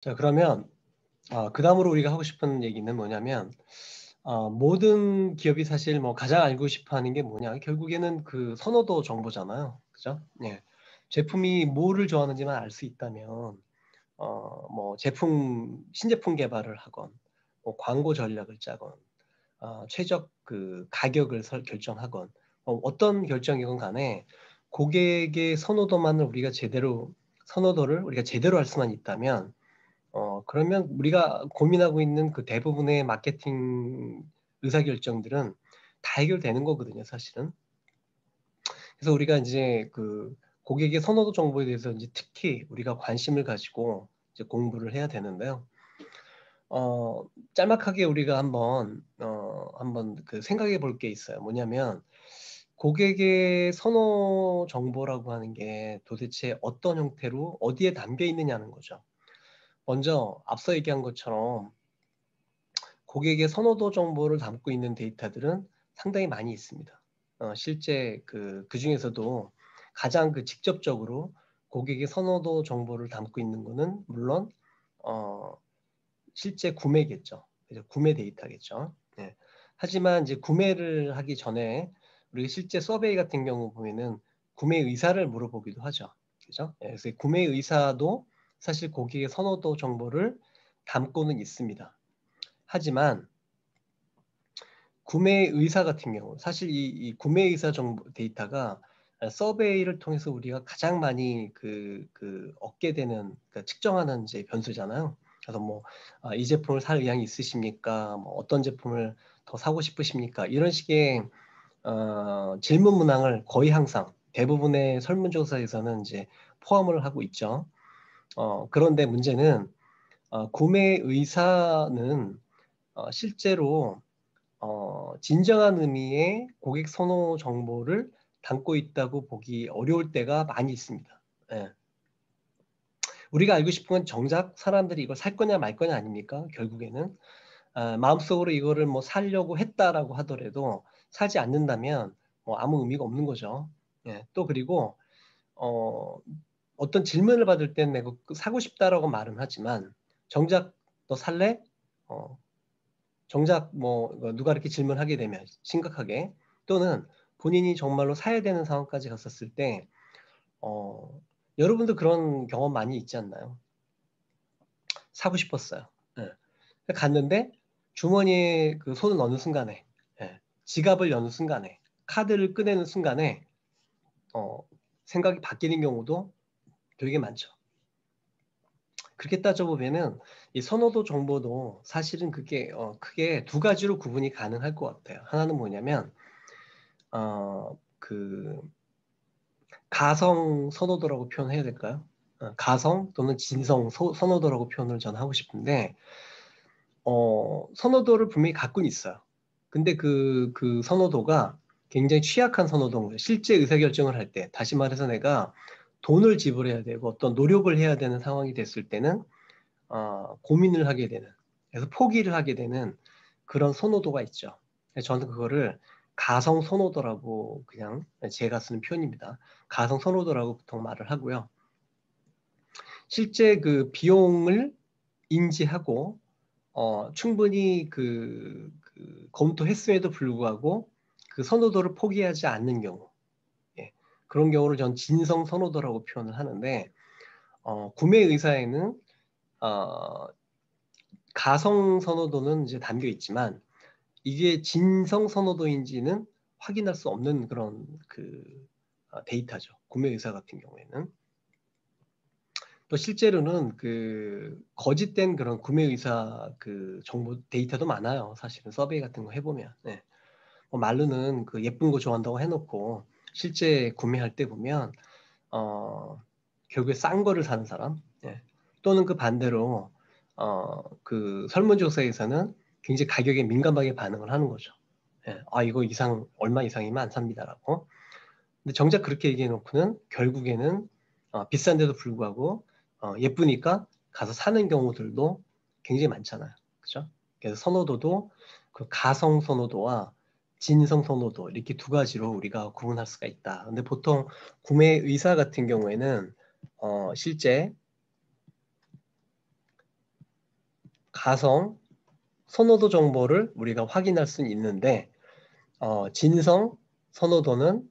자, 그러면 그 다음으로 우리가 하고 싶은 얘기는 뭐냐면, 모든 기업이 사실 뭐 가장 알고 싶어 하는 게 뭐냐, 결국에는 그 선호도 정보잖아요. 그죠? 예. 제품이 뭐를 좋아하는지만 알 수 있다면, 뭐 신제품 개발을 하건, 뭐 광고 전략을 짜건, 최적 그 가격을 결정하건, 어떤 결정이건 간에 고객의 선호도를 우리가 제대로 할 수만 있다면, 그러면 우리가 고민하고 있는 그 대부분의 마케팅 의사결정들은 다 해결되는 거거든요, 사실은. 그래서 우리가 이제 그 고객의 선호도 정보에 대해서 이제 특히 우리가 관심을 가지고 이제 공부를 해야 되는데요. 짤막하게 우리가 한번 그 생각해 볼 게 있어요. 뭐냐면, 고객의 선호 정보라고 하는 게 도대체 어떤 형태로 어디에 담겨 있느냐는 거죠. 먼저 앞서 얘기한 것처럼 고객의 선호도 정보를 담고 있는 데이터들은 상당히 많이 있습니다. 실제 그 중에서도 가장 그 직접적으로 고객의 선호도 정보를 담고 있는 거는 물론 어, 실제 구매겠죠. 그래서 구매 데이터겠죠. 예. 하지만 이제 구매를 하기 전에 우리가 실제 서베이 같은 경우 보면은 구매 의사를 물어보기도 하죠. 그죠? 예, 그래서 구매 의사도 사실 고객의 선호도 정보를 담고는 있습니다. 하지만 구매 의사 같은 경우 사실 이 구매 의사 정보 데이터가 서베이를 통해서 우리가 가장 많이 얻게 되는, 그러니까 측정하는 이제 변수잖아요. 그래서 뭐 이 제품을 살 의향이 있으십니까? 뭐 어떤 제품을 더 사고 싶으십니까? 이런 식의 질문 문항을 거의 항상 대부분의 설문조사에서는 이제 포함을 하고 있죠. 그런데 문제는 구매 의사는 실제로 진정한 의미의 고객 선호 정보를 담고 있다고 보기 어려울 때가 많이 있습니다. 예. 우리가 알고 싶은 건 정작 사람들이 이걸 살 거냐 말 거냐 아닙니까? 결국에는 마음속으로 이거를 뭐 사려고 했다라고 하더라도 사지 않는다면 뭐 아무 의미가 없는 거죠. 예. 또 그리고 어, 어떤 질문을 받을 때는 내가 사고 싶다라고 말은 하지만 정작 너 살래? 어, 정작 뭐 누가 이렇게 질문하게 되면 심각하게, 또는 본인이 정말로 사야 되는 상황까지 갔었을 때 어, 여러분도 그런 경험 많이 있지 않나요? 사고 싶었어요. 예. 갔는데 주머니에 그 손을 넣는 순간에, 예, 지갑을 여는 순간에, 카드를 꺼내는 순간에 어, 생각이 바뀌는 경우도 되게 많죠. 그렇게 따져보면은 이 선호도 정보도 사실은 그게 크게 두 가지로 구분이 가능할 것 같아요. 하나는 뭐냐면 그 가성 선호도라고 표현해야 될까요? 가성 또는 진성 선호도라고 표현을 저는 하고 싶은데, 선호도를 분명히 갖고는 있어요. 근데 그 선호도가 굉장히 취약한 선호도인 거예요. 실제 의사결정을 할 때, 다시 말해서 내가 돈을 지불해야 되고 어떤 노력을 해야 되는 상황이 됐을 때는 고민을 하게 되는, 그래서 포기를 하게 되는 그런 선호도가 있죠. 그래서 저는 그거를 가성 선호도라고 그냥 제가 쓰는 표현입니다. 가성 선호도라고 보통 말을 하고요. 실제 그 비용을 인지하고 충분히 검토했음에도 불구하고 그 선호도를 포기하지 않는 경우, 예, 그런 경우를 전 진성 선호도라고 표현을 하는데, 구매 의사에는 어, 가성 선호도는 이제 담겨 있지만 이게 진성 선호도인지는 확인할 수 없는 그런 데이터죠. 구매 의사 같은 경우에는. 또 실제로는 그 거짓된 그런 구매 의사 그 정보 데이터도 많아요. 사실은 서베이 같은 거 해보면. 네. 뭐 말로는 그 예쁜 거 좋아한다고 해놓고 실제 구매할 때 보면 결국에 싼 거를 사는 사람, 예. 또는 그 반대로 그 설문조사에서는 굉장히 가격에 민감하게 반응을 하는 거죠. 예. 이거 얼마 이상이면 안 삽니다라고. 근데 정작 그렇게 얘기해 놓고는 결국에는 비싼데도 불구하고 예쁘니까 가서 사는 경우들도 굉장히 많잖아요. 그죠? 그래서 선호도도 그 가성 선호도와 진성 선호도, 이렇게 두 가지로 우리가 구분할 수가 있다. 근데 보통 구매 의사 같은 경우에는 실제 가성, 선호도 정보를 우리가 확인할 수는 있는데 진성, 선호도는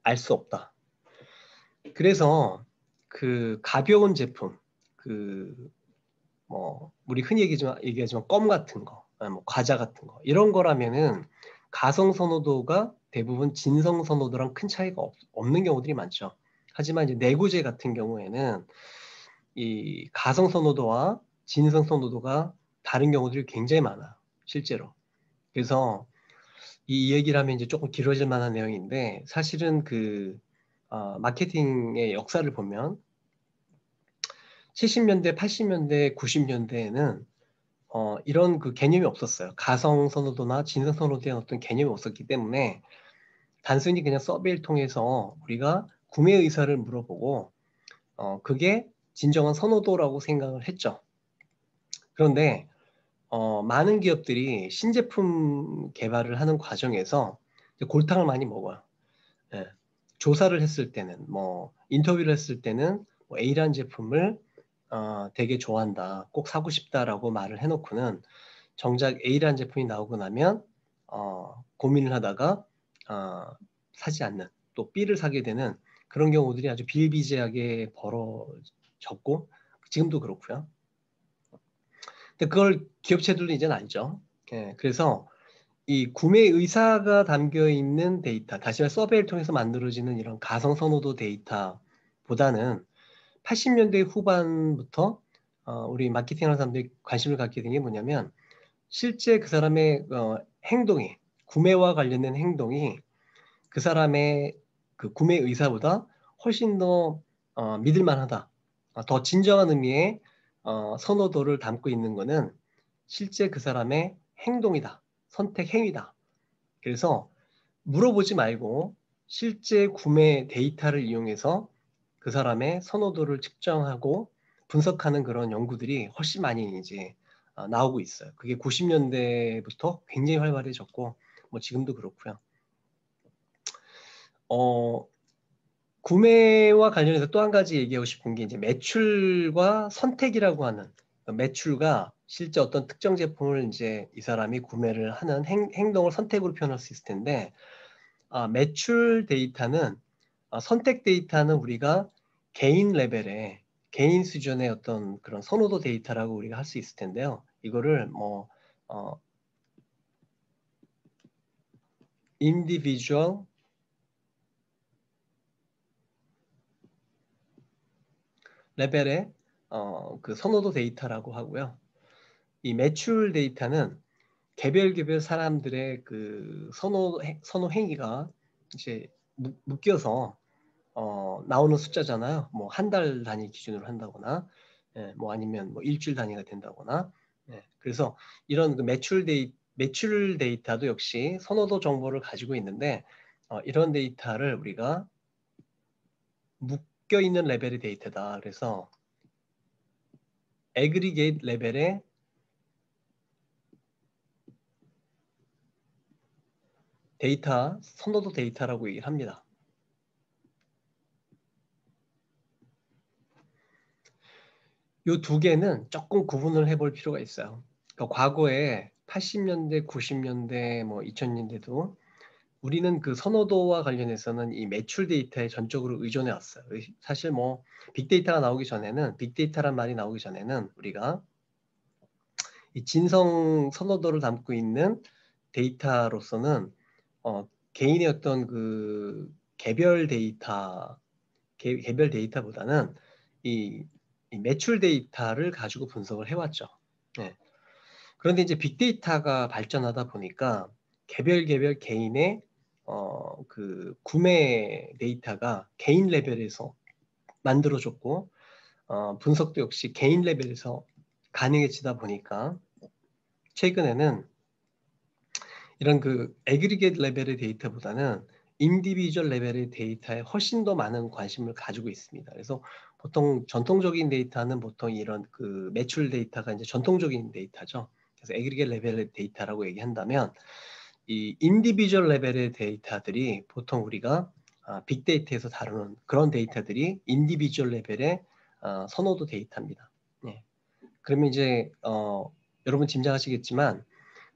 알 수 없다. 그래서 그 가벼운 제품, 그 뭐 우리 흔히 얘기하지만 껌 같은 거, 뭐 과자 같은 거 이런 거라면은 가성 선호도가 대부분 진성 선호도랑 큰 차이가 없는 경우들이 많죠. 하지만 이제 내구재 같은 경우에는 이 가성 선호도와 진성 선호도가 다른 경우들이 굉장히 많아요, 실제로. 그래서 이 얘기를 하면 이제 조금 길어질 만한 내용인데 사실은 그 마케팅의 역사를 보면 70년대, 80년대, 90년대에는 이런 그 개념이 없었어요. 가성 선호도나 진성 선호도에 어떤 개념이 없었기 때문에 단순히 그냥 서베이를 통해서 우리가 구매 의사를 물어보고 그게 진정한 선호도라고 생각을 했죠. 그런데 많은 기업들이 신제품 개발을 하는 과정에서 골탕을 많이 먹어요. 예. 조사를 했을 때는 뭐 인터뷰를 했을 때는 뭐 A라는 제품을 되게 좋아한다, 꼭 사고 싶다라고 말을 해놓고는 정작 A라는 제품이 나오고 나면 고민을 하다가 사지 않는, 또 B를 사게 되는 그런 경우들이 아주 비일비재하게 벌어졌고 지금도 그렇고요. 근데 그걸 기업체들도 이제는 알죠. 예, 그래서 이 구매 의사가 담겨 있는 데이터, 다시 말해 서베이를 통해서 만들어지는 이런 가성 선호도 데이터보다는 80년대 후반부터 우리 마케팅하는 사람들이 관심을 갖게 된 게 뭐냐면 실제 그 사람의 행동이, 구매와 관련된 행동이 그 사람의 그 구매 의사보다 훨씬 더 믿을 만하다. 더 진정한 의미의 선호도를 담고 있는 것은 실제 그 사람의 행동이다. 선택 행위다. 그래서 물어보지 말고 실제 구매 데이터를 이용해서 그 사람의 선호도를 측정하고 분석하는 그런 연구들이 훨씬 많이 이제 나오고 있어요. 그게 90년대부터 굉장히 활발해졌고 뭐 지금도 그렇고요. 구매와 관련해서 또 한 가지 얘기하고 싶은 게 이제 매출과 선택이라고 하는, 매출과 실제 어떤 특정 제품을 이제 이 사람이 구매를 하는 행동을 선택으로 표현할 수 있을 텐데 매출 데이터는 선택 데이터는 우리가 개인 레벨의 개인 수준의 어떤 그런 선호도 데이터라고 우리가 할 수 있을 텐데요. 이거를 뭐 individual 레벨의 그 선호도 데이터라고 하고요. 이 매출 데이터는 개별 사람들의 그 선호 행위가 이제 묶여서 나오는 숫자잖아요. 뭐 한 달 단위 기준으로 한다거나, 예, 뭐 아니면 뭐 일주일 단위가 된다거나. 예, 그래서 이런 그 매출 데이터도 역시 선호도 정보를 가지고 있는데 이런 데이터를 우리가 묶여 있는 레벨의 데이터다. 그래서 애그리게이트 레벨의 데이터, 선호도 데이터라고 얘기를 합니다. 이 두 개는 조금 구분을 해볼 필요가 있어요. 그러니까 과거에 80년대, 90년대, 뭐 2000년대도 우리는 그 선호도와 관련해서는 이 매출 데이터에 전적으로 의존해 왔어요. 사실 뭐 빅데이터가 나오기 전에는, 빅데이터란 말이 나오기 전에는 우리가 이 진성 선호도를 담고 있는 데이터로서는 개인의 어떤 그 개별 데이터보다는 이 매출 데이터를 가지고 분석을 해왔죠. 네. 그런데 이제 빅데이터가 발전하다 보니까 개별 개인의 그 구매 데이터가 개인 레벨에서 만들어졌고 분석도 역시 개인 레벨에서 가능해지다 보니까 최근에는 이런 그 애그리게이트 레벨의 데이터보다는 인디비주얼 레벨의 데이터에 훨씬 더 많은 관심을 가지고 있습니다. 그래서 보통 전통적인 데이터는 보통 이런 그 매출 데이터가 이제 전통적인 데이터죠. 그래서 애그리게이트 레벨의 데이터라고 얘기한다면 이 인디비주얼 레벨의 데이터들이 보통 우리가 빅데이터에서 다루는 그런 데이터들이 인디비주얼 레벨의 선호도 데이터입니다. 네. 그러면 이제 여러분 짐작하시겠지만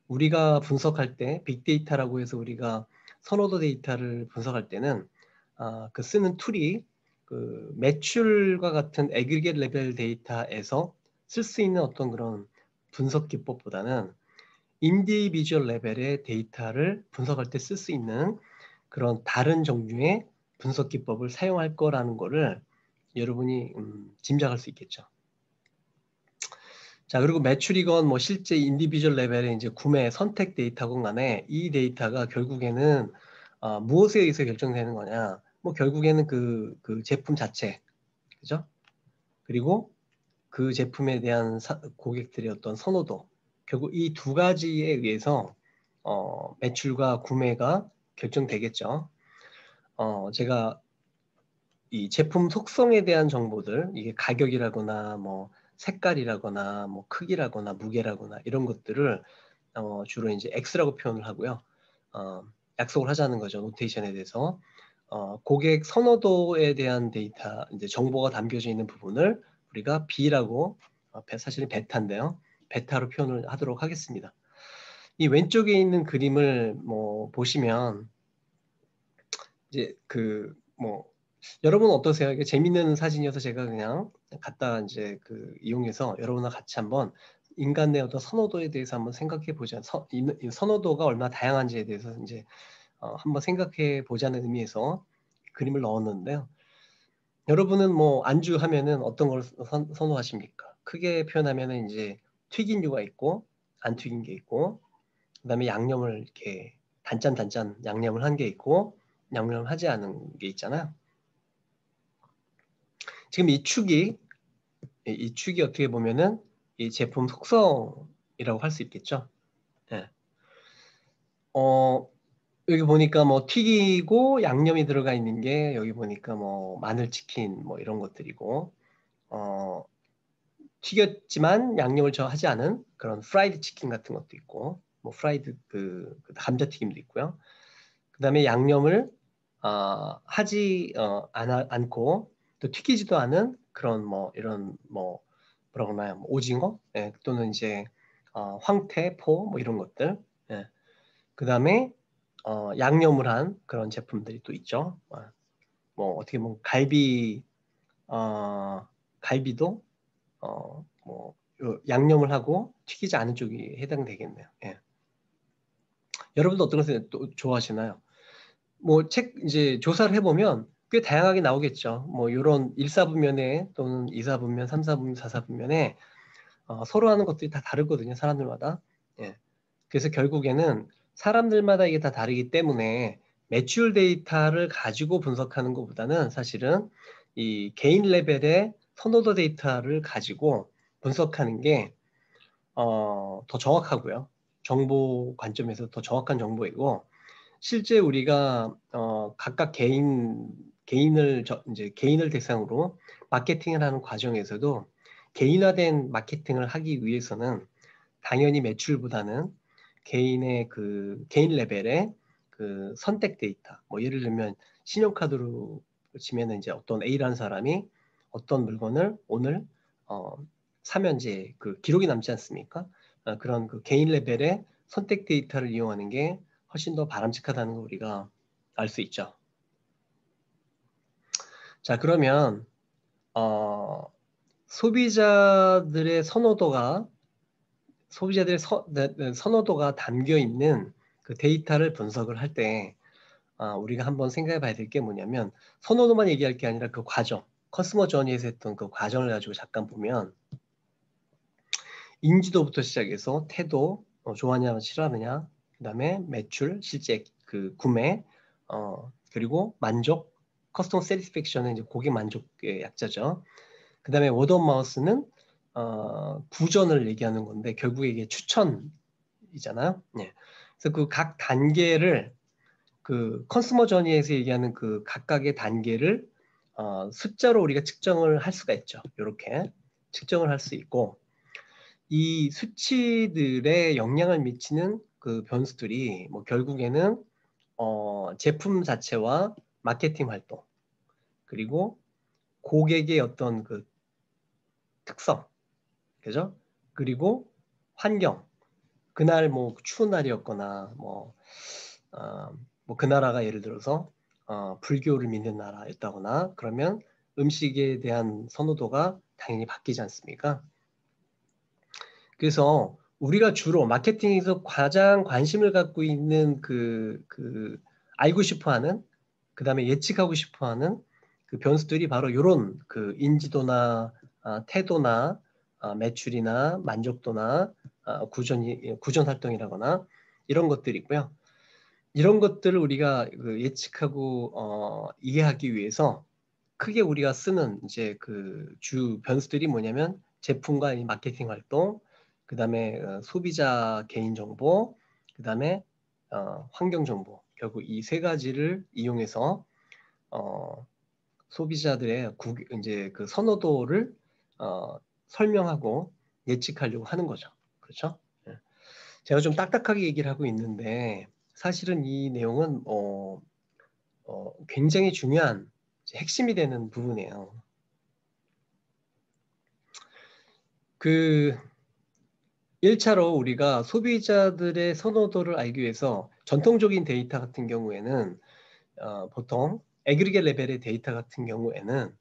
우리가 분석할 때 빅데이터라고 해서 우리가 선호도 데이터를 분석할 때는 그 쓰는 툴이 그 매출과 같은 애그리게이트 레벨 데이터에서 쓸 수 있는 어떤 그런 분석 기법보다는 인디비주얼 레벨의 데이터를 분석할 때 쓸 수 있는 그런 다른 종류의 분석 기법을 사용할 거라는 거를 여러분이 짐작할 수 있겠죠. 자, 그리고 매출이건 뭐 실제 인디비주얼 레벨의 이제 구매 선택 데이터건 간에 이 데이터가 결국에는 무엇에 의해서 결정되는 거냐? 뭐 결국에는 그 제품 자체, 그죠? 그리고 그 제품에 대한 고객들의 어떤 선호도, 결국 이 두 가지에 의해서 매출과 구매가 결정되겠죠. 제가 이 제품 속성에 대한 정보들, 이게 가격이라거나 뭐 색깔이라거나 뭐 크기라거나 무게라거나 이런 것들을 주로 이제 X라고 표현을 하고요. 약속을 하자는 거죠. 노테이션에 대해서. 고객 선호도에 대한 데이터, 이제 정보가 담겨져 있는 부분을 우리가 B라고, 사실은 베타인데요. 베타로 표현을 하도록 하겠습니다. 이 왼쪽에 있는 그림을 뭐 보시면 이제 여러분 어떠세요? 이게 재밌는 사진이어서 제가 그냥 갖다 이제 이용해서 여러분과 같이 한번 인간 의 어떤 선호도에 대해서 한번 생각해 보자. 이 선호도가 얼마나 다양한지에 대해서 이제 한번 생각해 보자는 의미에서 그림을 넣었는데요. 여러분은 뭐 안주 하면은 어떤 걸 선호하십니까? 크게 표현하면은 이제 튀긴류가 있고 안 튀긴 게 있고, 그다음에 양념을 이렇게 단짠 양념을 한 게 있고 양념을 하지 않은 게 있잖아요. 지금 이 축이 어떻게 보면은 이 제품 속성이라고 할 수 있겠죠. 예. 여기 보니까 뭐 튀기고 양념이 들어가 있는 게 여기 보니까 뭐 마늘 치킨 뭐 이런 것들이고, 어, 튀겼지만 양념을 저 하지 않은 그런 프라이드 치킨 같은 것도 있고, 뭐 프라이드 그 감자튀김도 있고요. 그다음에 양념을 하지 않고 또 튀기지도 않은 그런 뭐 이런 뭐 뭐라고 하나요? 뭐 오징어, 예, 또는 이제 황태, 포 뭐 이런 것들. 예. 그다음에 양념을 한 그런 제품들이 또 있죠. 뭐 어떻게 보면 갈비도 뭐 양념을 하고 튀기지 않은 쪽이 해당되겠네요. 예. 여러분도 어떤 것을 또 좋아하시나요? 뭐 책 이제 조사를 해보면 꽤 다양하게 나오겠죠. 뭐 이런 1사분면에 또는 2사분면, 3사분면, 4사분면에 서로 하는 것들이 다 다르거든요. 사람들마다. 예. 그래서 결국에는 사람들마다 이게 다 다르기 때문에 매출 데이터를 가지고 분석하는 것보다는 사실은 이 개인 레벨의 선호도 데이터를 가지고 분석하는 게 더 정확하고요. 정보 관점에서 더 정확한 정보이고, 실제 우리가 각각 이제 개인을 대상으로 마케팅을 하는 과정에서도 개인화된 마케팅을 하기 위해서는 당연히 매출보다는 개인 레벨의 그 선택 데이터, 뭐 예를 들면 신용카드로 치면은 이제 어떤 A라는 사람이 어떤 물건을 오늘 어, 사면 이제 그 기록이 남지 않습니까? 그런 그 개인 레벨의 선택 데이터를 이용하는 게 훨씬 더 바람직하다는 걸 우리가 알 수 있죠. 자, 그러면 소비자들의 선호도가 담겨 있는 그 데이터를 분석을 할 때 우리가 한번 생각해 봐야 될 게 뭐냐면, 선호도만 얘기할 게 아니라 그 과정, 커스터머 저니에서 했던 그 과정을 가지고 잠깐 보면, 인지도부터 시작해서 태도, 좋아하냐 싫어하느냐, 그다음에 매출, 실제 그 구매, 그리고 만족, 커스터머 세티스팩션은 이제 고객 만족의 약자죠. 그다음에 워드 오브 마우스는 구전을 얘기하는 건데 결국에 이게 추천이잖아요. 네. 그래서 그 각 단계를 그 컨슈머 저니에서 얘기하는 그 각각의 단계를 숫자로 우리가 측정을 할 수가 있죠. 이렇게 측정을 할 수 있고, 이 수치들에 영향을 미치는 그 변수들이 뭐 결국에는 제품 자체와 마케팅 활동, 그리고 고객의 어떤 그 특성, 그죠? 그리고 환경. 그날 뭐 추운 날이었거나 뭐 그 나라가 예를 들어서 불교를 믿는 나라였다거나 그러면 음식에 대한 선호도가 당연히 바뀌지 않습니까? 그래서 우리가 주로 마케팅에서 가장 관심을 갖고 있는 알고 싶어하는 그다음에 예측하고 싶어하는 그 변수들이 바로 이런 그 인지도나 태도나 매출이나 만족도나 구전 활동이라거나 이런 것들이고요. 이런 것들을 우리가 그 예측하고 이해하기 위해서 크게 우리가 쓰는 이제 그 주 변수들이 뭐냐면 제품과 이 마케팅 활동, 그다음에 소비자 개인 정보, 그다음에 환경 정보. 결국 이 세 가지를 이용해서 소비자들의 이제 그 선호도를 설명하고 예측하려고 하는 거죠. 그렇죠? 예. 제가 좀 딱딱하게 얘기를 하고 있는데 사실은 이 내용은 굉장히 중요한 핵심이 되는 부분이에요. 그 1차로 우리가 소비자들의 선호도를 알기 위해서 전통적인 데이터 같은 경우에는 보통 애그리겟 레벨의 데이터 같은 경우에는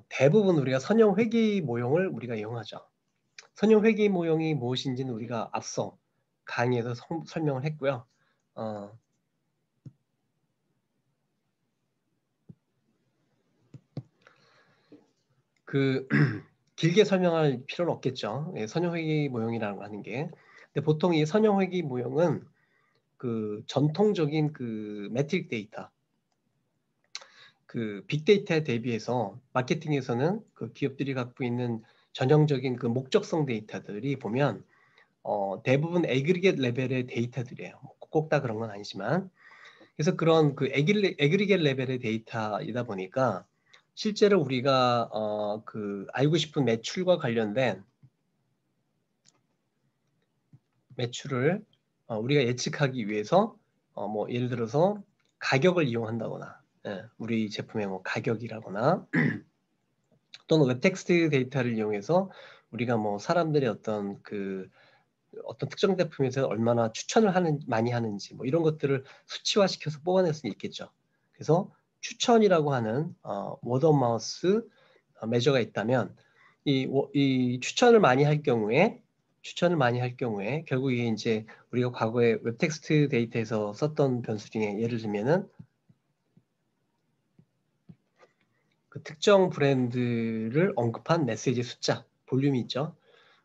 대부분 우리가 선형 회귀 모형을 우리가 이용하죠. 선형 회귀 모형이 무엇인지는 우리가 앞서 강의에서 설명을 했고요. 길게 설명할 필요는 없겠죠. 예, 선형회귀 모형이라고 하는 게. 근데 보통 이 선형회귀 모형은 그 전통적인 그 매트릭 데이터, 그 빅데이터에 대비해서 마케팅에서는 그 기업들이 갖고 있는 전형적인 그 목적성 데이터들이 보면 대부분 애그리겟 레벨의 데이터들이에요. 꼭 다 그런 건 아니지만. 그래서 그런 그 애그리겟 레벨의 데이터이다 보니까 실제로 우리가 그 알고 싶은 매출과 관련된 매출을 우리가 예측하기 위해서 뭐 예를 들어서 가격을 이용한다거나 우리 제품의 뭐 가격이라거나 또는 웹텍스트 데이터를 이용해서 우리가 뭐 사람들의 어떤 특정 제품에서 얼마나 추천을 많이 하는지 뭐 이런 것들을 수치화시켜서 뽑아낼 수 있겠죠. 그래서 추천이라고 하는 워드 오브 마우스 매저가 있다면 이 추천을 많이 할 경우에 결국 이게 이제 우리가 과거에 웹텍스트 데이터에서 썼던 변수 중에 예를 들면은 그 특정 브랜드를 언급한 메시지 숫자, 볼륨이 있죠.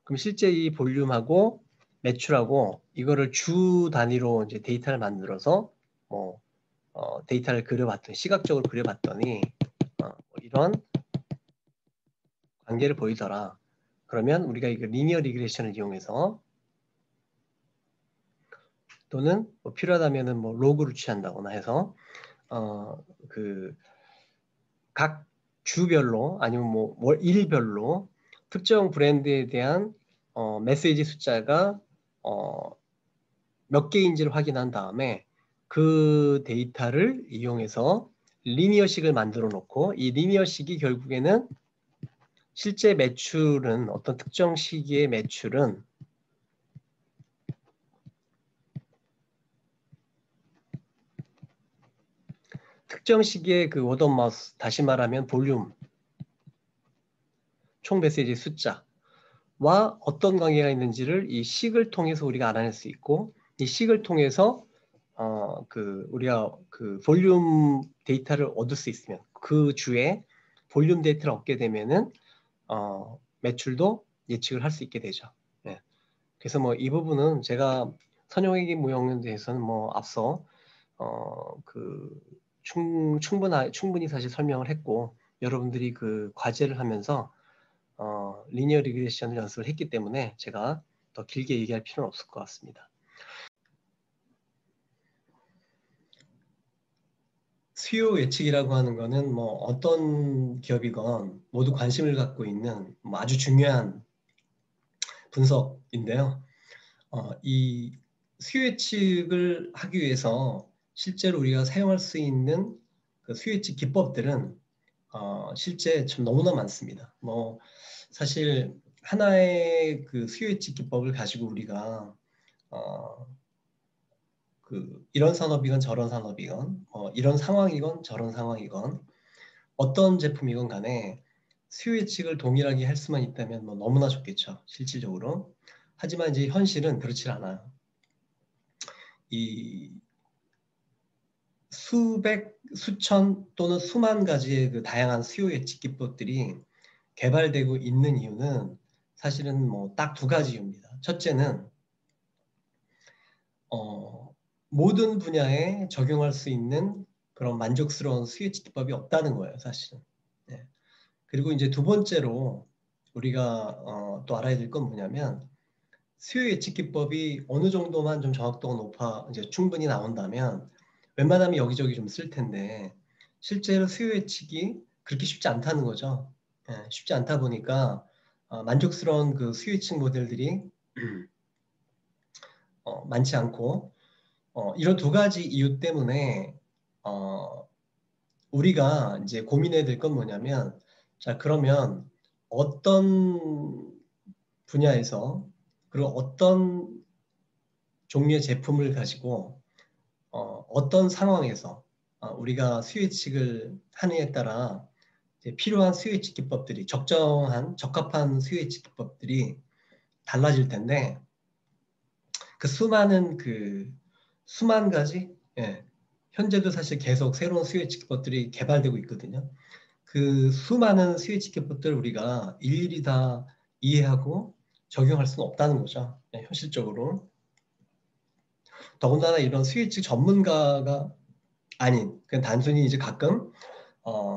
그럼 실제 이 볼륨하고 매출하고 이거를 주 단위로 이제 데이터를 만들어서 뭐 데이터를 그려봤더니 시각적으로 그려봤더니 이런 관계를 보이더라. 그러면 우리가 이거 리니어 리그레션을 이용해서 또는 뭐 필요하다면은 뭐 로그를 취한다거나 해서 그 각 주별로 아니면 뭐 일별로 특정 브랜드에 대한 메시지 숫자가 몇 개인지를 확인한 다음에 그 데이터를 이용해서 리니어식을 만들어 놓고 이 리니어식이 결국에는 실제 매출은 어떤 특정 시기의 매출은 특정 시기의 그 워드 오브 마우스 다시 말하면 볼륨 총 메시지 숫자와 어떤 관계가 있는지를 이 식을 통해서 우리가 알아낼 수 있고 이 식을 통해서 우리가 그 볼륨 데이터를 얻을 수 있으면 그 주에 볼륨 데이터를 얻게 되면은 매출도 예측을 할 수 있게 되죠. 네. 그래서 뭐 이 부분은 제가 선형회귀 모형에 대해서는 뭐 앞서 충분히 사실 설명을 했고 여러분들이 그 과제를 하면서 리니어 리그레션을 연습을 했기 때문에 제가 더 길게 얘기할 필요는 없을 것 같습니다. 수요 예측이라고 하는 거는 뭐 어떤 기업이건 모두 관심을 갖고 있는 뭐 아주 중요한 분석인데요. 이 수요 예측을 하기 위해서 실제로 우리가 사용할 수 있는 그 수요 예측 기법들은 실제 좀 너무나 많습니다. 뭐 사실 하나의 그 수요 예측 기법을 가지고 우리가 이런 산업이건 저런 산업이건 이런 상황이건 저런 상황이건 어떤 제품이건 간에 수요 예측을 동일하게 할 수만 있다면 뭐 너무나 좋겠죠. 실질적으로. 하지만 이제 현실은 그렇지 않아요. 이 수백, 수천 또는 수만 가지의 그 다양한 수요 예측 기법들이 개발되고 있는 이유는 사실은 뭐 딱 두 가지 이유입니다. 첫째는 모든 분야에 적용할 수 있는 그런 만족스러운 수요 예측 기법이 없다는 거예요, 사실은. 네. 그리고 이제 두 번째로 우리가 또 알아야 될 건 뭐냐면 수요 예측 기법이 어느 정도만 좀 정확도가 높아 이제 충분히 나온다면 웬만하면 여기저기 좀 쓸 텐데 실제로 수요 예측이 그렇게 쉽지 않다는 거죠. 예, 쉽지 않다 보니까 만족스러운 그 수요 예측 모델들이 많지 않고 이런 두 가지 이유 때문에 우리가 이제 고민해야 될 건 뭐냐면 자 그러면 어떤 분야에서 그리고 어떤 종류의 제품을 가지고 어떤 상황에서 우리가 수요 예측을 하느냐에 따라 이제 필요한 수요 예측 기법들이 적정한 적합한 수요 예측 기법들이 달라질 텐데 그 수많은 그 수만 가지 예, 현재도 사실 계속 새로운 수요 예측 기법들이 개발되고 있거든요. 그 수많은 수요 예측 기법들을 우리가 일일이 다 이해하고 적용할 수는 없다는 거죠. 예, 현실적으로. 더군다나 이런 수요 예측 전문가가 아닌 그냥 단순히 이제 가끔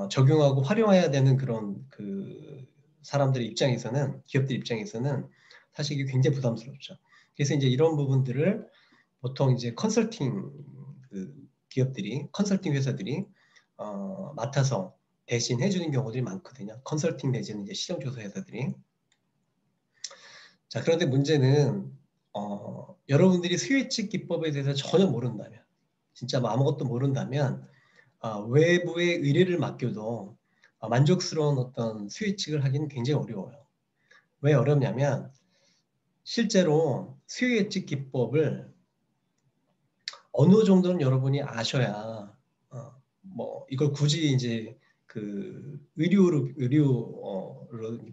적용하고 활용해야 되는 그런 그 사람들의 입장에서는 기업들 입장에서는 사실 이게 굉장히 부담스럽죠. 그래서 이제 이런 부분들을 보통 이제 컨설팅 그 기업들이 컨설팅 회사들이 맡아서 대신 해주는 경우들이 많거든요. 컨설팅 내지는 이제 시정조사 회사들이. 자 그런데 문제는 여러분들이 수요 예측 기법에 대해서 전혀 모른다면 진짜 뭐 아무것도 모른다면 외부의 의뢰를 맡겨도 만족스러운 어떤 수요 예측을 하기는 굉장히 어려워요. 왜 어렵냐면 실제로 수요 예측 기법을 어느 정도는 여러분이 아셔야 뭐 이걸 굳이 이제 그 의료로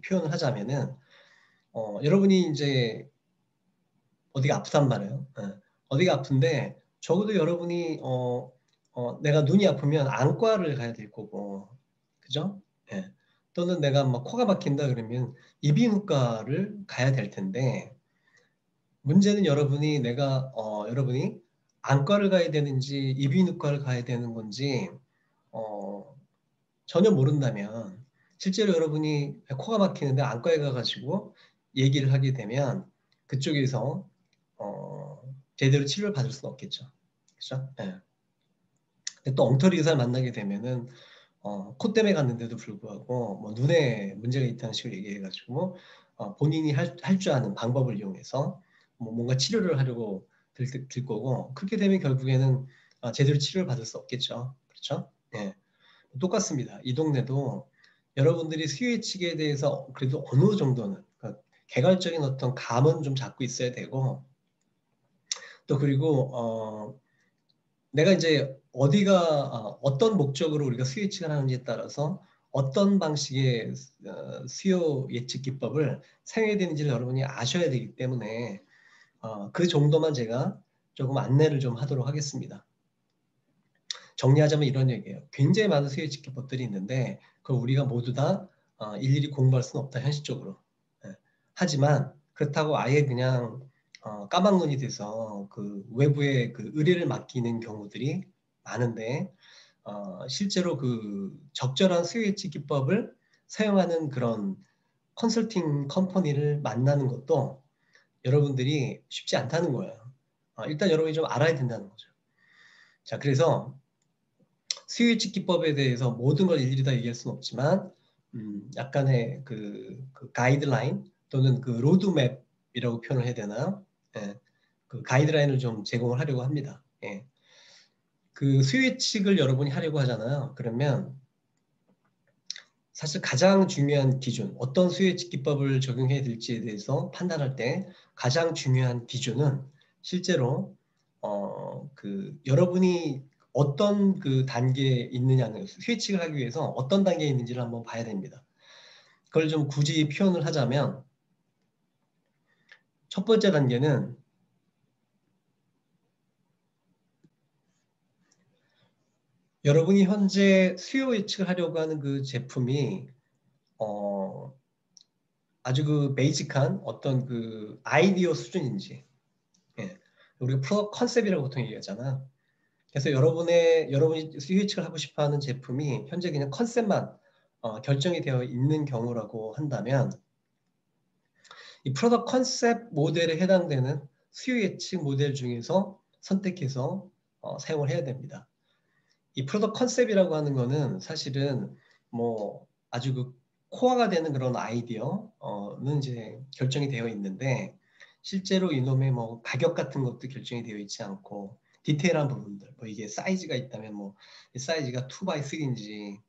표현을 하자면은 여러분이 이제 어디가 아프단 말이에요. 어디가 아픈데 적어도 여러분이 내가 눈이 아프면 안과를 가야 될 거고, 그죠? 예. 또는 내가 막 코가 막힌다 그러면 이비인후과를 가야 될 텐데 문제는 여러분이 안과를 가야 되는지 이비인후과를 가야 되는 건지 어, 전혀 모른다면 실제로 여러분이 코가 막히는데 안과에 가가지고 얘기를 하게 되면 그쪽에서 제대로 치료를 받을 수는 없겠죠. 그죠? 예. 근데 또 엉터리 의사를 만나게 되면은 코 때문에 갔는데도 불구하고 뭐 눈에 문제가 있다는 식으로 얘기해가지고 본인이 할 줄 아는 방법을 이용해서 뭐 뭔가 치료를 하려고 들 거고 그렇게 되면 결국에는 제대로 치료를 받을 수 없겠죠. 그렇죠? 예. 똑같습니다. 이 동네도 여러분들이 수요 예측에 대해서 그래도 어느 정도는 그러니까 개괄적인 어떤 감은 좀 잡고 있어야 되고 또 그리고 내가 이제 어떤 목적으로 우리가 수요 예측을 하는지에 따라서 어떤 방식의 수요 예측 기법을 사용해야 되는지를 여러분이 아셔야 되기 때문에 그 정도만 제가 조금 안내를 좀 하도록 하겠습니다. 정리하자면 이런 얘기예요. 굉장히 많은 수요 예측 기법들이 있는데 그걸 우리가 모두 다 일일이 공부할 수는 없다 현실적으로. 예. 하지만 그렇다고 아예 그냥 까막눈이 돼서 그 외부에 그 의뢰를 맡기는 경우들이 많은데 실제로 그 적절한 수요 예측 기법을 사용하는 그런 컨설팅 컴퍼니를 만나는 것도 여러분들이 쉽지 않다는 거예요. 일단 여러분이 좀 알아야 된다는 거죠. 자, 그래서 수요 예측 기법에 대해서 모든 걸 일일이 다 얘기할 수는 없지만 약간의 그 가이드라인 또는 그 로드맵이라고 표현을 해야 되나요? 예, 그 가이드라인을 좀 제공을 하려고 합니다. 예. 그 수요 예측을 여러분이 하려고 하잖아요. 그러면 사실 가장 중요한 기준, 어떤 수요 예측 기법을 적용해야 될지에 대해서 판단할 때 가장 중요한 기준은 실제로 여러분이 어떤 그 단계에 있느냐는, 수요 예측을 하기 위해서 어떤 단계에 있는지를 한번 봐야 됩니다. 그걸 좀 굳이 표현을 하자면 첫 번째 단계는 여러분이 현재 수요 예측을 하려고 하는 그 제품이 아주 그 베이직한 어떤 그 아이디어 수준인지, 예. 우리가 프로덕트 컨셉이라고 보통 얘기하잖아. 그래서 여러분이 수요 예측을 하고 싶어하는 제품이 현재 그냥 컨셉만 결정이 되어 있는 경우라고 한다면 이 프로덕트 컨셉 모델에 해당되는 수요 예측 모델 중에서 선택해서 사용을 해야 됩니다. 이 프로덕트 컨셉이라고 하는 거는 사실은 뭐 아주 그 코어가 되는 그런 아이디어는 이제 결정이 되어 있는데 실제로 이놈의 뭐 가격 같은 것도 결정이 되어 있지 않고 디테일한 부분들, 뭐 이게 사이즈가 있다면 뭐 사이즈가 2x3인지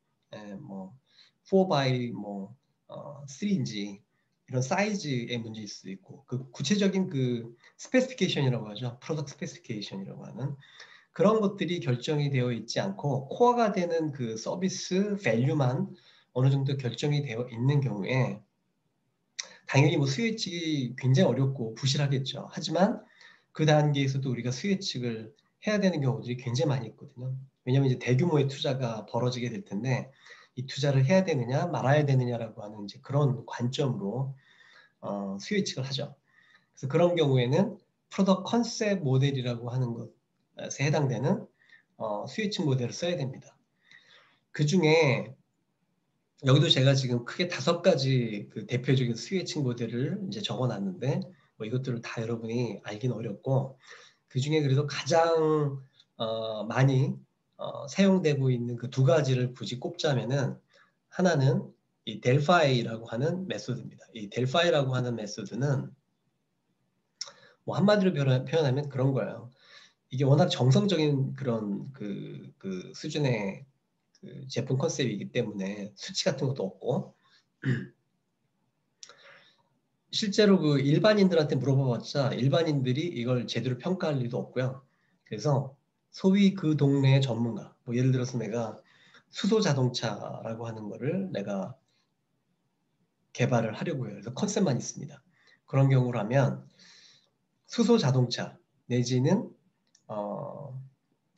뭐 4x 뭐 3인지 이런 사이즈의 문제일 수도 있고 그 구체적인 그 스페시피케이션이라고 하죠. 프로덕트 스페시피케이션이라고 하는 그런 것들이 결정이 되어 있지 않고 코어가 되는 그 서비스 밸류만 어느 정도 결정이 되어 있는 경우에 당연히 뭐 수요 예측이 굉장히 어렵고 부실하겠죠. 하지만 그 단계에서도 우리가 수요 예측을 해야 되는 경우들이 굉장히 많이 있거든요. 왜냐하면 이제 대규모의 투자가 벌어지게 될 텐데 이 투자를 해야 되느냐 말아야 되느냐라고 하는 이제 그런 관점으로 수요 예측을 하죠. 그래서 그런 경우에는 프로덕트 컨셉 모델이라고 하는 것에 해당되는 수요 예측 모델을 써야 됩니다. 그 중에 여기도 제가 지금 크게 5가지 그 대표적인 수요 예측 모델을 이제 적어놨는데 뭐 이것들을 다 여러분이 알기는 어렵고 그 중에 그래도 가장 많이 사용되고 있는 그 2가지를 굳이 꼽자면은 하나는 이 델파이라고 하는 메소드입니다. 이 델파이라고 하는 메소드는 뭐 한마디로 표현하면 그런 거예요. 이게 워낙 정성적인 그런 그 수준의 그 제품 컨셉이기 때문에 수치 같은 것도 없고 실제로 그 일반인들한테 물어봐봤자 일반인들이 이걸 제대로 평가할 리도 없고요. 그래서 소위 그 동네의 전문가, 뭐 예를 들어서 내가 수소 자동차라고 하는 거를 내가 개발을 하려고 해요. 그래서 컨셉만 있습니다. 그런 경우라면 수소 자동차 내지는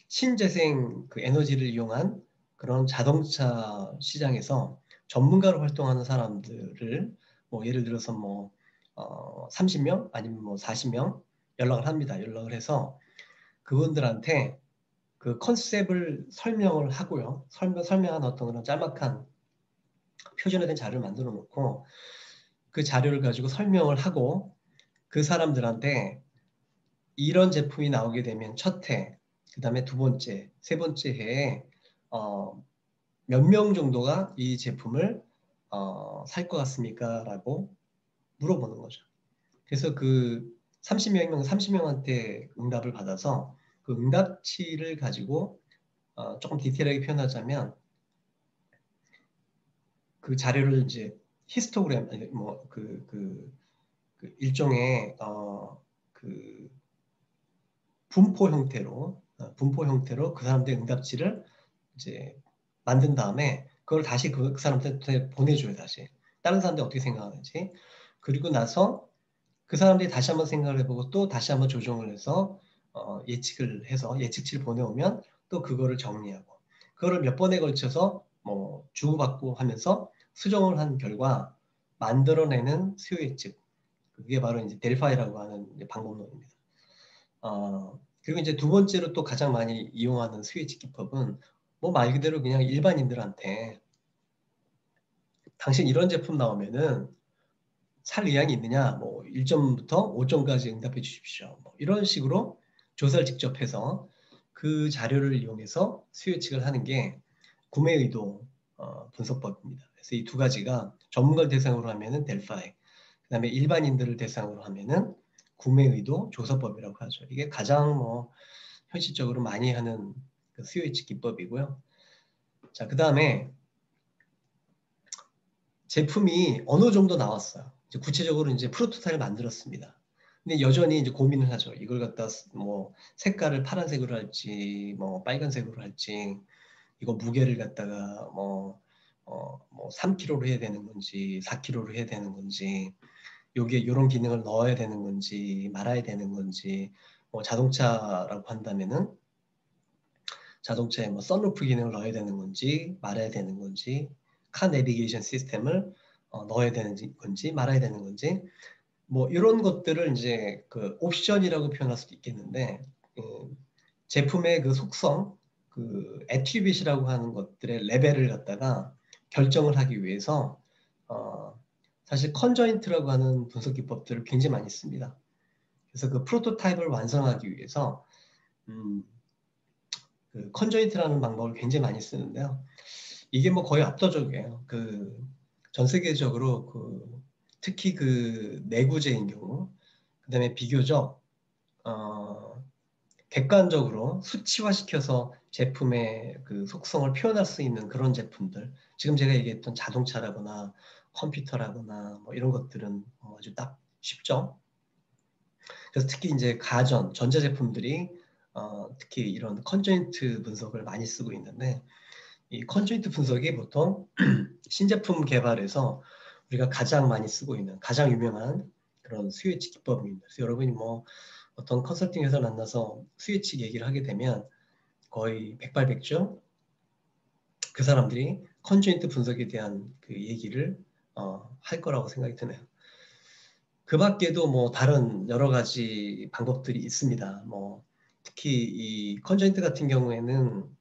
신재생 그 에너지를 이용한 그런 자동차 시장에서 전문가로 활동하는 사람들을 뭐 예를 들어서 뭐 30명 아니면 뭐 40명 연락을 합니다. 연락을 해서 그분들한테 그 컨셉을 설명을 하고요. 설명한 어떤 그런 짤막한 표준화된 자료를 만들어 놓고 그 자료를 가지고 설명을 하고 그 사람들한테 이런 제품이 나오게 되면 첫 해, 그 다음에 두 번째, 세 번째 해에 몇 명 정도가 이 제품을 살 것 같습니까? 라고 물어보는 거죠. 그래서 그 30명한테 응답을 받아서 그 응답치를 가지고 조금 디테일하게 표현하자면 그 자료를 이제 히스토그램 그 일종의 그 분포 형태로 그 사람들의 응답치를 이제 만든 다음에 그걸 다시 그 사람한테 보내줘요. 다시 다른 사람들이 어떻게 생각하는지. 그리고 나서 그 사람들이 다시 한번 생각을 해보고 또 다시 한번 조정을 해서 예측을 해서 예측치를 보내오면 또 그거를 정리하고 그거를 몇 번에 걸쳐서 뭐 주고받고 하면서 수정을 한 결과 만들어내는 수요 예측, 그게 바로 이제 델파이라고 하는 이제 방법론입니다. 그리고 이제 두 번째로 또 가장 많이 이용하는 수요 예측 기법은 뭐 말 그대로 그냥 일반인들한테 당신 이런 제품 나오면은 살 의향이 있느냐, 뭐 1점부터 5점까지 응답해 주십시오. 뭐 이런 식으로 조사를 직접 해서 그 자료를 이용해서 수요 예측을 하는 게 구매 의도 분석법입니다. 그래서 이 2가지가 전문가를 대상으로 하면은 델파이, 그다음에 일반인들을 대상으로 하면은 구매 의도 조사법이라고 하죠. 이게 가장 뭐 현실적으로 많이 하는 그 수요 예측 기법이고요. 자, 그다음에 제품이 어느 정도 나왔어요. 이제 구체적으로 이제 프로토타입을 만들었습니다. 근데 여전히 이제 고민을 하죠. 이걸 갖다 뭐 색깔을 파란색으로 할지, 뭐 빨간색으로 할지, 이거 무게를 갖다가 뭐 3kg로 해야 되는 건지, 4kg로 해야 되는 건지, 여기에 이런 기능을 넣어야 되는 건지, 말아야 되는 건지, 뭐 자동차라고 한다면은 자동차에 뭐 선루프 기능을 넣어야 되는 건지, 말아야 되는 건지, 카 내비게이션 시스템을 넣어야 되는 건지, 말아야 되는 건지, 뭐 이런 것들을 이제 그 옵션이라고 표현할 수도 있겠는데, 제품의 그 속성, 그 애트리뷰트라고 하는 것들의 레벨을 갖다가 결정을 하기 위해서 사실 컨저인트라고 하는 분석 기법들을 굉장히 많이 씁니다. 그래서 그 프로토타입을 완성하기 위해서 그 컨저인트라는 방법을 굉장히 많이 쓰는데요. 이게 뭐 거의 압도적이에요. 그 전 세계적으로 특히 그 내구재인 경우, 그다음에 비교적 객관적으로 수치화시켜서 제품의 그 속성을 표현할 수 있는 그런 제품들. 지금 제가 얘기했던 자동차라거나 컴퓨터라거나 뭐 이런 것들은 아주 딱 쉽죠. 그래서 특히 이제 가전, 전자제품들이 특히 이런 컨조인트 분석을 많이 쓰고 있는데, 이 컨조인트 분석이 보통 신제품 개발에서 우리가 가장 많이 쓰고 있는 가장 유명한 그런 수요예측 기법입니다. 그래서 여러분이 뭐 어떤 컨설팅 회사 만나서 수요예측 얘기를 하게 되면 거의 백발백중 그 사람들이 컨조인트 분석에 대한 그 얘기를 할 거라고 생각이 드네요. 그 밖에도 뭐 다른 여러 가지 방법들이 있습니다. 뭐 특히 이 컨조인트 같은 경우에는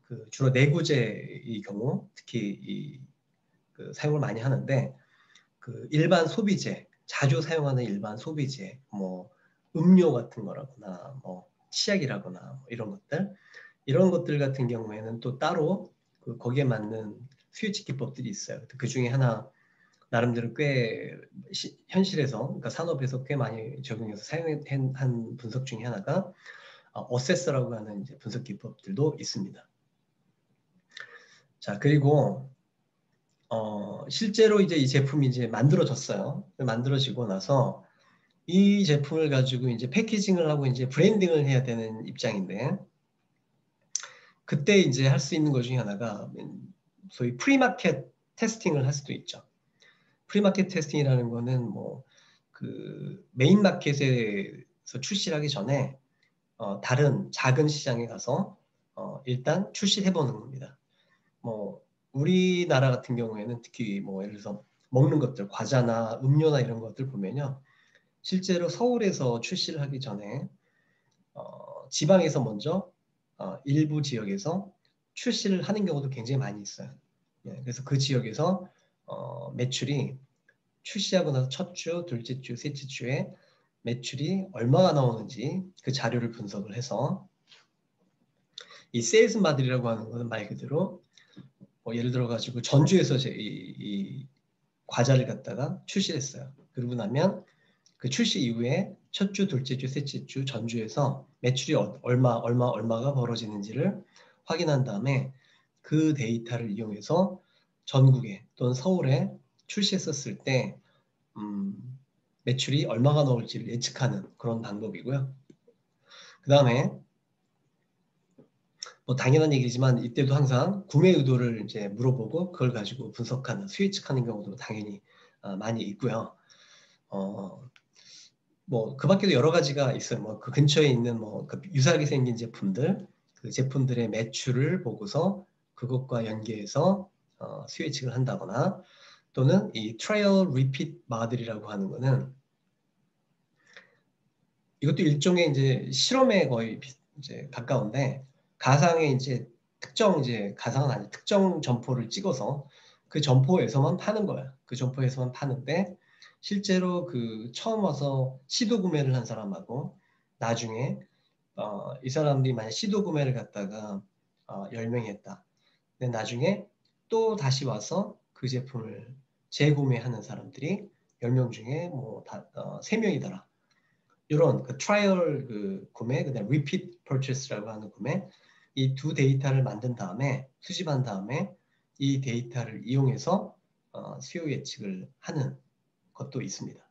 그 주로 내구재의 경우 특히 그 사용을 많이 하는데, 그 일반 소비재, 자주 사용하는 일반 소비재, 뭐 음료 같은 거라거나 뭐 치약이라거나 뭐 이런 것들 같은 경우에는 또 따로 거기에 맞는 수요측 기법들이 있어요. 그 중에 하나 나름대로 꽤 현실에서, 그러니까 산업에서 꽤 많이 적용해서 사용한 분석 중에 하나가 어세서라고 하는 이제 분석 기법들도 있습니다. 자, 그리고 실제로 이제 이 제품이 이제 만들어졌어요. 만들어지고 나서 이 제품을 가지고 이제 패키징을 하고 이제 브랜딩을 해야 되는 입장인데, 그때 이제 할 수 있는 것 중에 하나가 소위 프리마켓 테스팅을 할 수도 있죠. 프리마켓 테스팅이라는 거는 뭐 그 메인 마켓에서 출시하기 전에 다른 작은 시장에 가서 일단 출시해 보는 겁니다. 뭐 우리나라 같은 경우에는 특히 뭐 예를 들어서 먹는 것들, 과자나 음료나 이런 것들 보면요, 실제로 서울에서 출시를 하기 전에 지방에서 먼저 일부 지역에서 출시를 하는 경우도 굉장히 많이 있어요. 예, 그래서 그 지역에서 매출이 출시하고 나서 첫 주, 둘째 주, 셋째 주에 매출이 얼마가 나오는지 그 자료를 분석을 해서, 이 세일즈 마들이라고 하는 것은 말 그대로 예를 들어 가지고 전주에서 이 과자를 갖다가 출시했어요. 그러고 나면 그 출시 이후에 첫 주, 둘째 주, 셋째 주 전주에서 매출이 얼마가 벌어지는지를 확인한 다음에 그 데이터를 이용해서 전국에 또는 서울에 출시했었을 때 매출이 얼마가 나올지를 예측하는 그런 방법이고요. 그 다음에 뭐 당연한 얘기지만 이때도 항상 구매 의도를 이제 물어보고 그걸 가지고 분석하는, 수예측하는 경우도 당연히 많이 있고요. 뭐 그 밖에도 여러 가지가 있어요. 뭐 그 근처에 있는 그 유사하게 생긴 제품들, 그 제품들의 매출을 보고서 그것과 연계해서 수예측을 한다거나, 또는 이 트라이얼 리핏 마들이라고 하는 거는 이것도 일종의 이제 실험에 거의 이제 가까운데, 가상의 이제 가상은 아니 특정 점포를 찍어서 그 점포에서만 파는 거야. 그 점포에서만 파는데, 실제로 그 처음 와서 시도 구매를 한 사람하고 나중에 이 사람들이 만약 시도 구매를 갖다가 10명이 했다. 근데 나중에 또 다시 와서 그 제품을 재구매하는 사람들이 10명 중에 뭐 3명이더라. 이런 그 트라이얼 그 구매, 그다음 리피트 퍼체스라고 하는 구매, 이 두 데이터를 만든 다음에 수집한 다음에 이 데이터를 이용해서 수요 예측을 하는 것도 있습니다.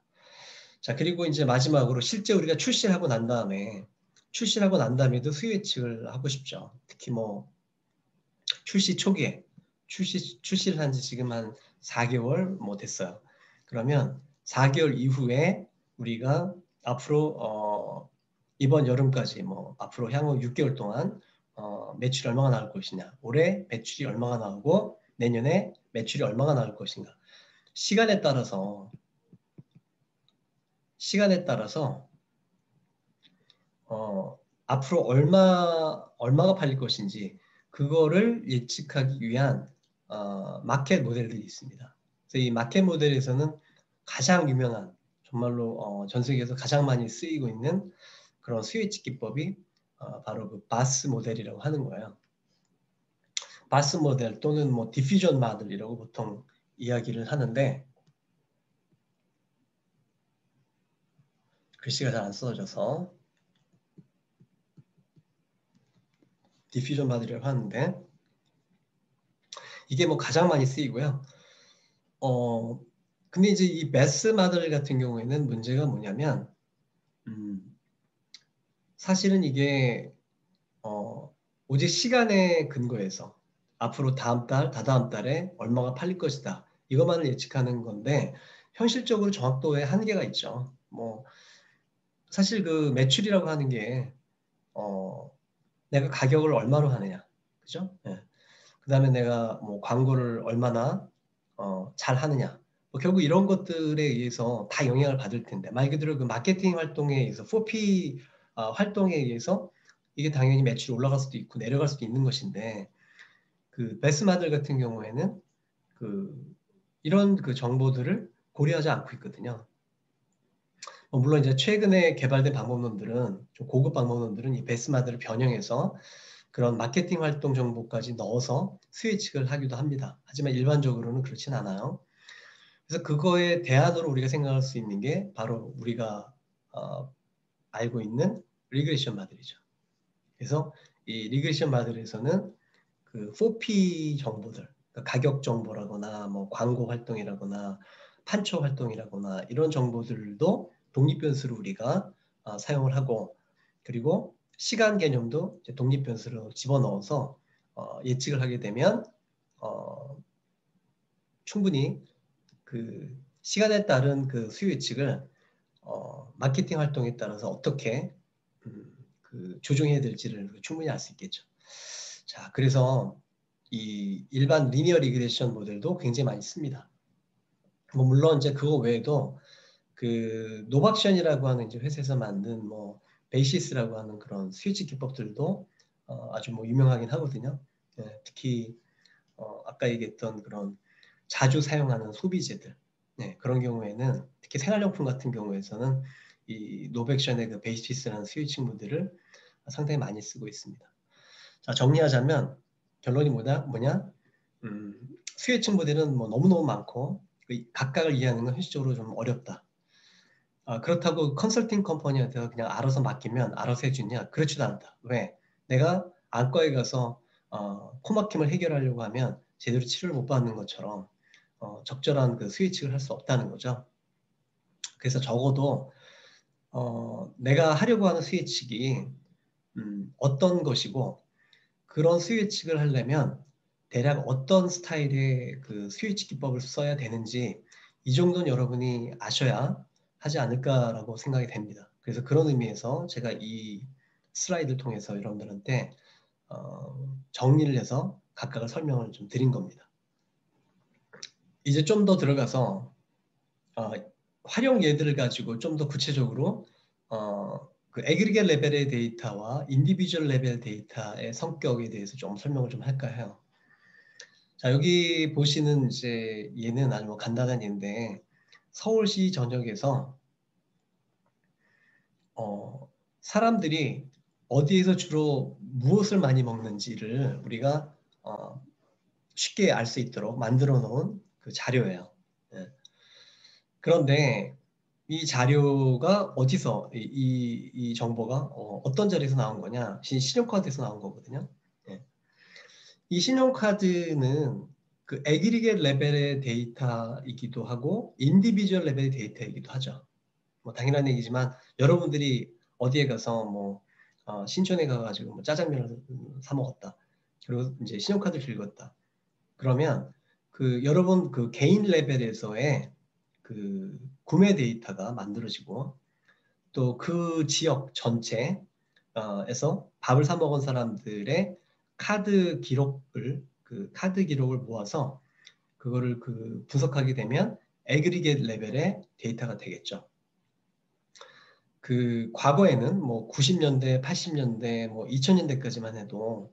자, 그리고 이제 마지막으로 실제 우리가 출시하고 난 다음에도 수요 예측을 하고 싶죠. 특히 뭐 출시 초기에 출시를 한 지 지금 한 4개월 뭐 됐어요. 그러면 4개월 이후에 우리가 앞으로 이번 여름까지 뭐 앞으로 향후 6개월 동안 매출이 얼마가 나올 것이냐, 올해 매출이 얼마가 나오고 내년에 매출이 얼마가 나올 것인가, 시간에 따라서 앞으로 얼마가 팔릴 것인지 그거를 예측하기 위한 마켓 모델들이 있습니다. 그래서 이 마켓 모델에서는 가장 유명한, 정말로 전 세계에서 가장 많이 쓰이고 있는 그런 수요 예측 기법이 바로 그 바스 모델이라고 하는 거예요. 바스 모델 또는 뭐 디퓨전 모델이라고 보통 이야기를 하는데, 글씨가 잘 안 써져서 디퓨전 모델이라고 하는데, 이게 뭐 가장 많이 쓰이고요. 근데 이제 이 베스 모델 같은 경우에는 문제가 뭐냐면, 사실은 이게 오직 시간에 근거해서 앞으로 다음 달, 다다음 달에 얼마가 팔릴 것이다, 이것만을 예측하는 건데, 현실적으로 정확도에 한계가 있죠. 뭐 사실 그 매출이라고 하는 게 내가 가격을 얼마로 하느냐, 그죠? 네. 그다음에 내가 뭐 광고를 얼마나 잘 하느냐, 뭐 결국 이런 것들에 의해서 다 영향을 받을 텐데, 말 그대로 그 마케팅 활동에 의해서 4P 활동에 의해서 이게 당연히 매출이 올라갈 수도 있고 내려갈 수도 있는 것인데, 그 베스마들 같은 경우에는 이런 그 정보들을 고려하지 않고 있거든요. 물론 이제 최근에 개발된 방법론들은, 좀 고급 방법론들은 이 베스마들을 변형해서 그런 마케팅 활동 정보까지 넣어서 수요 예측을 하기도 합니다. 하지만 일반적으로는 그렇진 않아요. 그래서 그거에 대안으로 우리가 생각할 수 있는 게 바로 우리가 알고 있는 리그레션 마들이죠. 그래서 이 리그레션 마들에서는 그 4P 정보들, 그러니까 가격 정보라거나 뭐 광고 활동이라거나 판초 활동이라거나 이런 정보들도 독립변수로 우리가 사용을 하고, 그리고 시간 개념도 이제 독립변수로 집어넣어서 예측을 하게 되면 충분히 그 시간에 따른 그 수요 예측을 마케팅 활동에 따라서 어떻게 그 조정해야 될지를 충분히 알 수 있겠죠. 자, 그래서 이 일반 리니어 리그레션 모델도 굉장히 많이 씁니다. 뭐 물론 이제 그거 외에도 그 노박션이라고 하는 이제 회사에서 만든 뭐 베이시스라고 하는 그런 수요예측 기법들도 아주 뭐 유명하긴 하거든요. 예, 특히 아까 얘기했던 그런 자주 사용하는 소비재들, 네, 그런 경우에는 특히 생활용품 같은 경우에서는 이 노백션의 그 베이시스라는 수요예측 모델을 상당히 많이 쓰고 있습니다. 자, 정리하자면 결론이 뭐냐? 수요예측 모델은 뭐 너무너무 많고 각각을 이해하는 건 현실적으로 좀 어렵다. 그렇다고 컨설팅 컴퍼니한테 그냥 알아서 맡기면 알아서 해주냐? 그렇지도 않다. 왜? 내가 안과에 가서 코막힘을 해결하려고 하면 제대로 치료를 못 받는 것처럼 적절한 그 수요예측을 할 수 없다는 거죠. 그래서 적어도 내가 하려고 하는 수요예측이 어떤 것이고, 그런 수요 예측을 하려면 대략 어떤 스타일의 그 수요 예측 기법을 써야 되는지, 이 정도는 여러분이 아셔야 하지 않을까라고 생각이 됩니다. 그래서 그런 의미에서 제가 이 슬라이드를 통해서 여러분들한테 정리를 해서 각각을 설명을 좀 드린 겁니다. 이제 좀 더 들어가서 활용 예들을 가지고 좀 더 구체적으로 그 애그리게이트 레벨의 데이터와 인디비주얼 레벨 데이터의 성격에 대해서 좀 설명을 좀 할까 해요. 자, 여기 보시는 이제 얘는 아주 뭐 간단한 예인데, 서울시 전역에서 사람들이 어디에서 주로 무엇을 많이 먹는지를 우리가 쉽게 알 수 있도록 만들어 놓은 그 자료예요. 예. 그런데 이 자료가 어디서 이 정보가 어떤 자리에서 나온 거냐? 신용카드에서 나온 거거든요. 예. 이 신용카드는 그 애그리게이트 레벨의 데이터이기도 하고 인디비주얼 레벨의 데이터이기도 하죠. 뭐 당연한 얘기지만 여러분들이 어디에 가서 뭐 신촌에 가가지고 뭐 짜장면을 사 먹었다. 그리고 이제 신용카드를 긁었다. 그러면 그 여러분 그 개인 레벨에서의 그 구매 데이터가 만들어지고 또 그 지역 전체에서 밥을 사 먹은 사람들의 카드 기록을 그 카드 기록을 모아서 그거를 그 분석하게 되면 애그리게이트 레벨의 데이터가 되겠죠. 그 과거에는 뭐 90년대, 80년대, 뭐 2000년대까지만 해도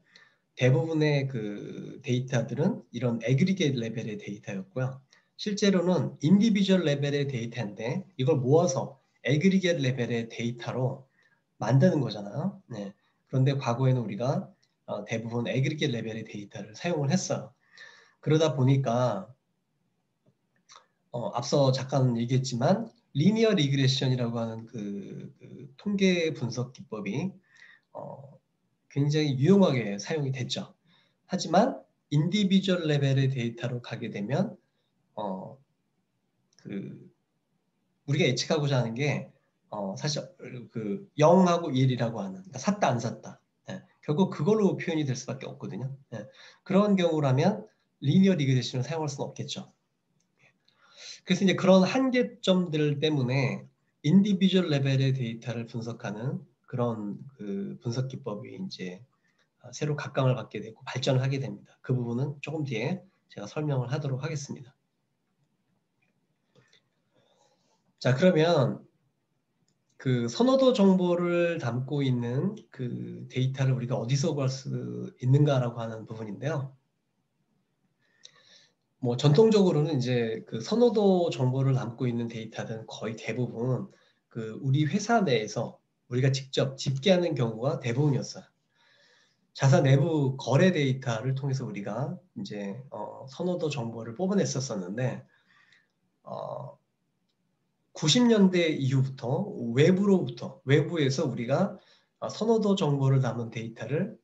대부분의 그 데이터들은 이런 애그리게이트 레벨의 데이터였고요. 실제로는 인디비주얼 레벨의 데이터인데 이걸 모아서 애그리게이트 레벨의 데이터로 만드는 거잖아요. 네. 그런데 과거에는 우리가 대부분 애그리게이트 레벨의 데이터를 사용을 했어요. 그러다 보니까 앞서 잠깐 얘기했지만 리니어 리그레션이라고 하는 그 통계 분석 기법이 굉장히 유용하게 사용이 됐죠. 하지만 인디비주얼 레벨의 데이터로 가게 되면 그 우리가 예측하고자 하는 게 사실 그 0하고 1이라고 하는 그러니까 샀다 안 샀다. 네. 결국 그걸로 표현이 될 수밖에 없거든요. 네. 그런 경우라면 리니어 리그레션을 사용할 수는 없겠죠. 그래서 이제 그런 한계점들 때문에 인디비주얼 레벨의 데이터를 분석하는 그런 그 분석 기법이 이제 새로 각광을 받게 되고 발전을 하게 됩니다. 그 부분은 조금 뒤에 제가 설명을 하도록 하겠습니다. 자, 그러면 그 선호도 정보를 담고 있는 그 데이터를 우리가 어디서 구할 수 있는가라고 하는 부분인데요. 뭐 전통적으로는 이제 그 선호도 정보를 담고 있는 데이터는 거의 대부분 그 우리 회사 내에서 우리가 직접 집계하는 경우가 대부분이었어요. 자사 내부 거래 데이터를 통해서 우리가 이제 선호도 정보를 뽑아냈었었는데 90년대 이후부터 외부에서 우리가 선호도 정보를 담은 데이터를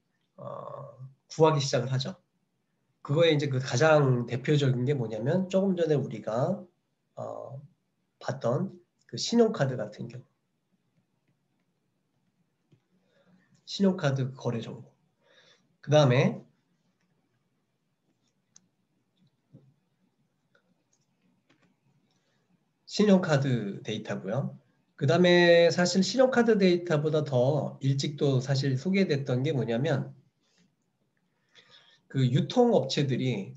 구하기 시작을 하죠. 그거에 이제 그 가장 대표적인 게 뭐냐면 조금 전에 우리가 봤던 그 신용카드 같은 경우, 신용카드 거래 정보. 그 다음에 신용카드 데이터고요. 그 다음에 사실 신용카드 데이터보다 더 일찍 또 사실 소개됐던 게 뭐냐면 그 유통업체들이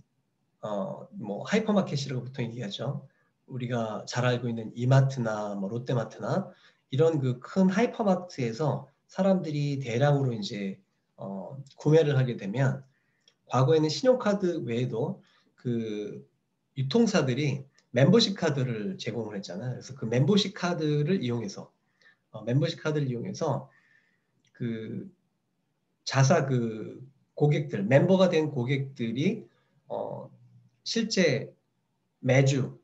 뭐 하이퍼마켓이라고 보통 얘기하죠. 우리가 잘 알고 있는 이마트나 뭐 롯데마트나 이런 그 큰 하이퍼마트에서 사람들이 대량으로 이제 구매를 하게 되면 과거에는 신용카드 외에도 그 유통사들이 멤버십 카드를 제공을 했잖아요. 그래서 그 멤버십 카드를 이용해서 그 자사 그 고객들, 멤버가 된 고객들이 실제 매주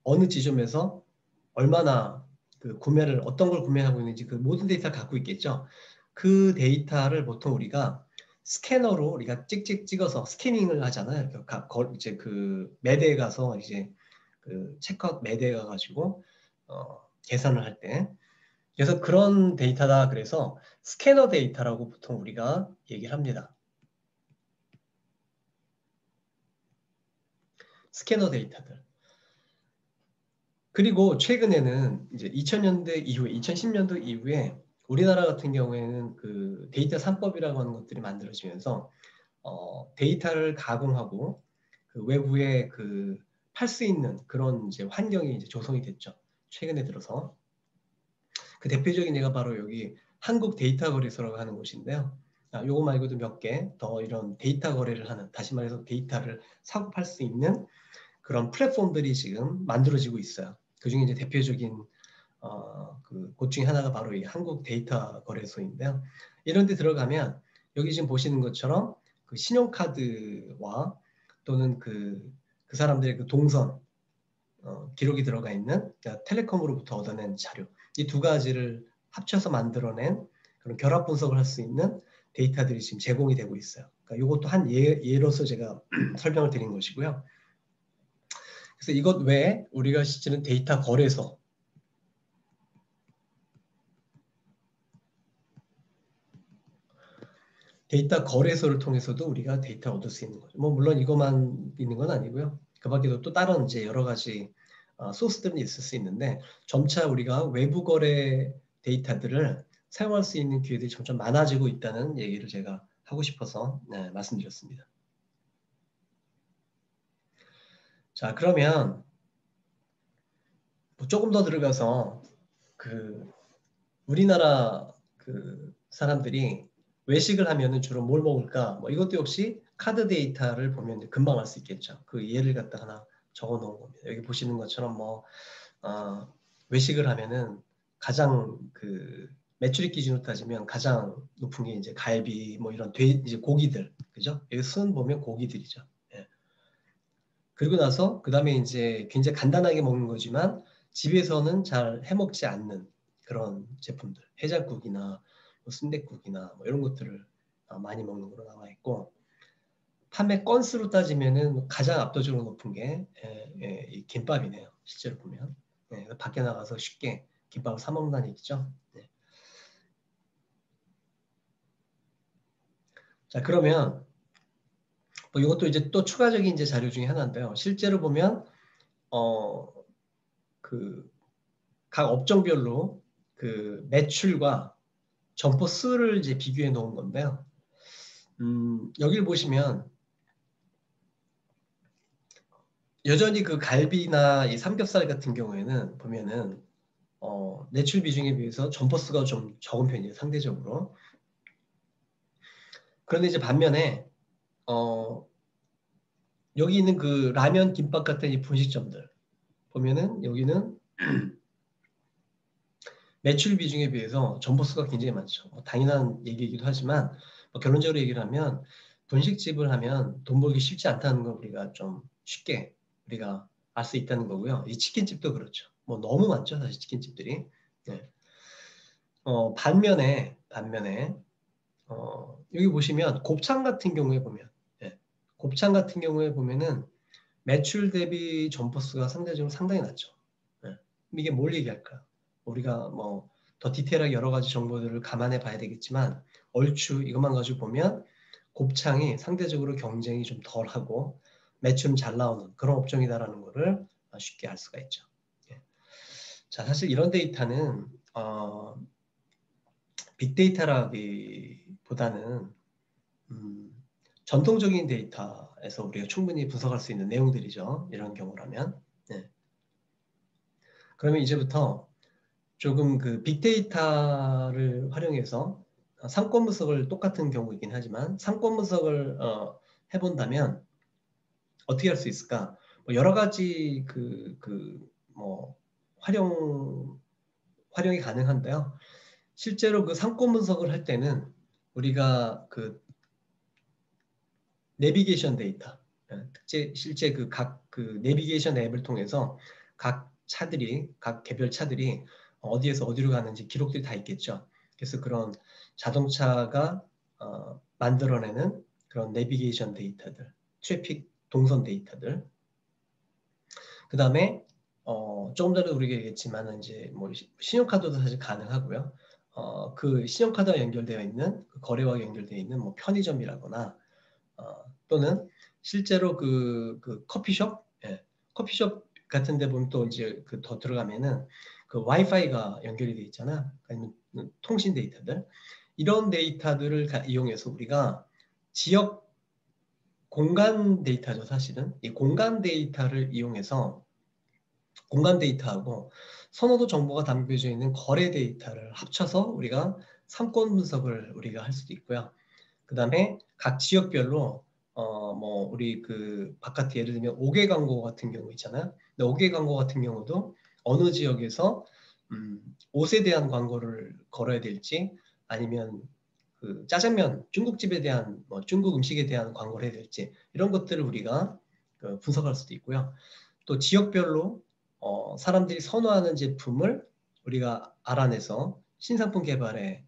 어느 지점에서 얼마나 그 구매를 어떤 걸 구매하고 있는지 그 모든 데이터를 갖고 있겠죠. 그 데이터를 보통 우리가 스캐너로 우리가 찍찍 찍어서 스캐닝을 하잖아요. 이제 그 매대에 가서 이제 그 체크아웃 매대에 가가지고 계산을 할 때. 그래서 그런 데이터다. 그래서 스캐너 데이터라고 보통 우리가 얘기를 합니다. 스캐너 데이터들. 그리고 최근에는 이제 2000년대 이후에 2010년도 이후에 우리나라 같은 경우에는 그 데이터 3법이라고 하는 것들이 만들어지면서 데이터를 가공하고 그 외부에 그 팔 수 있는 그런 이제 환경이 이제 조성이 됐죠. 최근에 들어서 그 대표적인 예가 바로 여기 한국 데이터 거래소라고 하는 곳인데요. 요거 말고도 몇 개 더 이런 데이터 거래를 하는, 다시 말해서 데이터를 사고 팔 수 있는 그런 플랫폼들이 지금 만들어지고 있어요. 그 중에 이제 대표적인 그 곳 중에 하나가 바로 이 한국 데이터 거래소인데요. 이런 데 들어가면 여기 지금 보시는 것처럼 그 신용카드와 또는 그 사람들의 그 동선 기록이 들어가 있는 그러니까 텔레콤으로부터 얻어낸 자료 이 두 가지를 합쳐서 만들어낸 그런 결합 분석을 할 수 있는 데이터들이 지금 제공이 되고 있어요. 그러니까 이것도 한 예로서 제가 설명을 드린 것이고요. 그래서 이것 외에 우리가 실제는 데이터 거래소, 데이터 거래소를 통해서도 우리가 데이터 얻을 수 있는 거죠. 뭐 물론 이것만 있는 건 아니고요. 그 밖에도 또 다른 이제 여러 가지 소스들은 있을 수 있는데 점차 우리가 외부 거래 데이터들을 사용할 수 있는 기회들이 점점 많아지고 있다는 얘기를 제가 하고 싶어서 말씀드렸습니다. 자, 그러면 조금 더 들어가서 그 우리나라 그 사람들이 외식을 하면은 주로 뭘 먹을까? 뭐 이것도 역시 카드 데이터를 보면 금방 알 수 있겠죠. 그 예를 갖다 하나 적어 놓은 겁니다. 여기 보시는 것처럼 뭐 외식을 하면은 가장 그 매출액 기준으로 따지면 가장 높은 게 이제 갈비 뭐 이런 이제 고기들, 그죠? 여기 순 보면 고기들이죠. 예. 그리고 나서 그 다음에 이제 굉장히 간단하게 먹는 거지만 집에서는 잘 해먹지 않는 그런 제품들, 해장국이나 뭐 순댓국이나 뭐 이런 것들을 많이 먹는 걸로 나와 있고, 판매 건수로 따지면은 가장 압도적으로 높은 게 이 김밥이네요. 실제로 보면 밖에 나가서 쉽게 김밥을 사 먹는다는 얘기죠. 네. 자, 그러면 뭐 이것도 이제 또 추가적인 이제 자료 중에 하나인데요. 실제로 보면 그 각 업종별로 그 매출과 점포 수를 이제 비교해 놓은 건데요. 여기를 보시면 여전히 그 갈비나 이 삼겹살 같은 경우에는 보면은 매출 비중에 비해서 점포 수가 좀 적은 편이에요, 상대적으로. 그런데 이제 반면에 여기 있는 그 라면, 김밥 같은 이 분식점들 보면은 여기는 매출 비중에 비해서 점포 수가 굉장히 많죠. 당연한 얘기이기도 하지만 결론적으로 얘기를 하면 분식집을 하면 돈 벌기 쉽지 않다는 걸 우리가 좀 쉽게 우리가 알 수 있다는 거고요. 이 치킨집도 그렇죠. 뭐 너무 많죠, 사실 치킨집들이. 네. 반면에 여기 보시면 곱창 같은 경우에 보면 곱창 같은 경우에 보면은 매출 대비 점포 수가 상대적으로 상당히 낮죠. 네. 이게 뭘 얘기할까요? 우리가 뭐 더 디테일하게 여러 가지 정보들을 감안해 봐야 되겠지만 얼추 이것만 가지고 보면 곱창이 상대적으로 경쟁이 좀 덜하고 매출은 잘 나오는 그런 업종이다라는 것을 쉽게 알 수가 있죠. 예. 자, 사실 이런 데이터는 빅데이터라기보다는 전통적인 데이터에서 우리가 충분히 분석할 수 있는 내용들이죠. 이런 경우라면. 네. 그러면 이제부터 조금 그 빅데이터를 활용해서 상권 분석을 똑같은 경우이긴 하지만 상권 분석을 해본다면 어떻게 할 수 있을까? 뭐 여러 가지 뭐 활용이 가능한데요. 실제로 그 상권 분석을 할 때는 우리가 그 내비게이션 데이터, 실제 그 각 그 내비게이션 앱을 통해서 각 개별 차들이 어디에서 어디로 가는지 기록들이 다 있겠죠. 그래서 그런 자동차가 만들어내는 그런 내비게이션 데이터들, 트래픽 동선 데이터들. 그 다음에 조금 전에 우리가 얘기했지만 이제 뭐 신용카드도 사실 가능하고요. 그 신용카드와 연결되어 있는 그 거래와 연결되어 있는 뭐 편의점이라거나 또는 실제로 그 커피숍, 커피숍 같은 데 보면 또 이제 그 더 들어가면은 그 와이파이가 연결이 돼 있잖아. 아니면 통신 데이터들. 이런 데이터들을 이용해서 우리가 지역 공간 데이터죠, 사실은. 이 공간 데이터를 이용해서 공간 데이터하고 선호도 정보가 담겨져 있는 거래 데이터를 합쳐서 우리가 상권 분석을 우리가 할 수도 있고요. 그 다음에 각 지역별로 뭐 우리 그 바깥에 예를 들면 5개 광고 같은 경우 있잖아요. 근데 5개 광고 같은 경우도 어느 지역에서 옷에 대한 광고를 걸어야 될지 아니면 그 짜장면 중국집에 대한 뭐 중국 음식에 대한 광고를 해야 될지 이런 것들을 우리가 분석할 수도 있고요. 또 지역별로 사람들이 선호하는 제품을 우리가 알아내서 신상품 개발에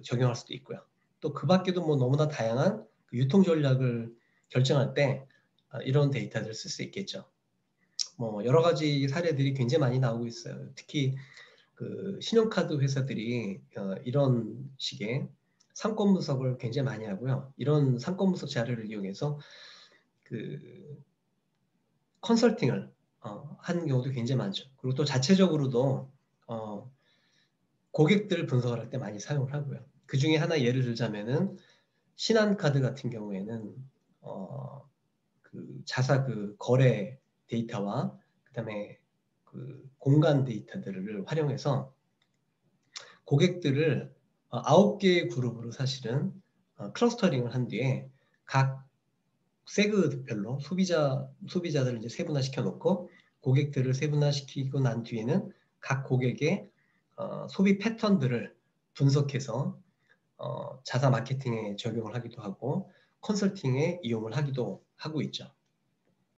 적용할 수도 있고요. 또 그 밖에도 뭐 너무나 다양한 그 유통 전략을 결정할 때 이런 데이터들을 쓸 수 있겠죠. 뭐 여러 가지 사례들이 굉장히 많이 나오고 있어요. 특히 그 신용카드 회사들이 이런 식의 상권 분석을 굉장히 많이 하고요. 이런 상권 분석 자료를 이용해서 그 컨설팅을 하는 경우도 굉장히 많죠. 그리고 또 자체적으로도 고객들 분석을 할 때 많이 사용을 하고요. 그 중에 하나 예를 들자면은 신한카드 같은 경우에는 그 자사 그 거래 데이터와 그다음에 그 공간 데이터들을 활용해서 고객들을 9개의 그룹으로 사실은 클러스터링을 한 뒤에 각 세그별로 소비자들을 이제 세분화시켜 놓고 고객들을 세분화시키고 난 뒤에는 각 고객의 소비 패턴들을 분석해서 자사 마케팅에 적용을 하기도 하고 컨설팅에 이용을 하기도 하고 있죠.